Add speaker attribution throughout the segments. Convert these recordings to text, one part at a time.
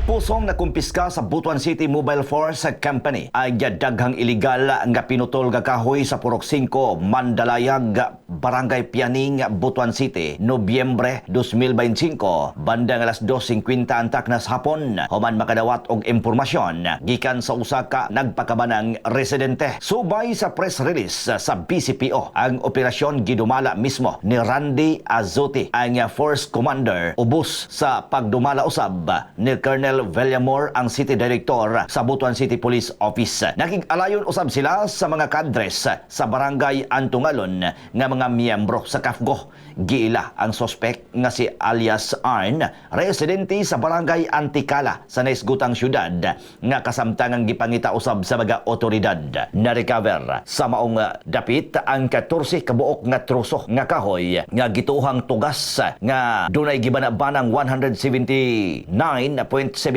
Speaker 1: Pusong nakumpiska sa Butuan City Mobile Force Company ay daghang iligal nga pinutol nga kahoy sa Purok 5, Mandalayag, Barangay Pianing, Butuan City, Nobyembre 2025, bandang alas 2:50 antak na sa hapon, human makadawat og impormasyon gikan sa usa ka nagpakabanang residente. Subay sa press release sa BCPO, ang operasyon gidumala mismo ni Randy Azote, ang Force Commander, ubos sa pagdumala usab ni Colonel Villamor, ang City Director sa Butuan City Police Office. Nakig-alayon usab sila sa mga kadres sa Barangay Antungalon nga mga miyembro sa KAFGO. Giila ang sospek nga si alias Arn, residente sa Barangay Antikala sa naisgutang syudad, nga kasamtangang gipangita usab sa mga otoridad. Na-recover sa maong dapit ang 14 kabuok nga troso nga kahoy nga gituhang tugas nga dunay gibanabanang 179.75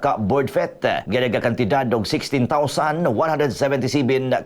Speaker 1: ka board fet, ginaga kantidad og 16,177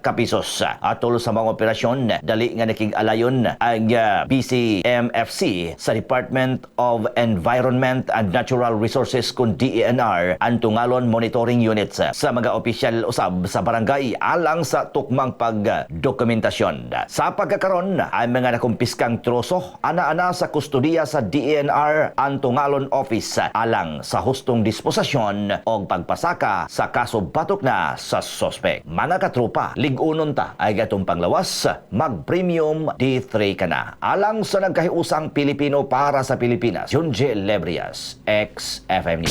Speaker 1: ka pesos. Atol sa mga operasyon, dali nga nakig-alayon ang BCMFC sa Department of Environment and Natural Resources kun DENR, Antungalon Monitoring Units sa mga opisyal usab sa barangay alang sa tukmang pagdokumentasyon. Sa pagkakaron, ang mga nakumpiskang troso ana-ana sa kustudiya sa DENR Antungalon Office alang sa hustong disposisyon o pagpasaka sa kaso batok na sa sospek. Mga katropa, lig-unon ta ay gatong panglawas, mag-premium D3 ka na. Alang sa nagkahiusang Pilipino para sa Pilipinas, Junji Lebrias, XFM News.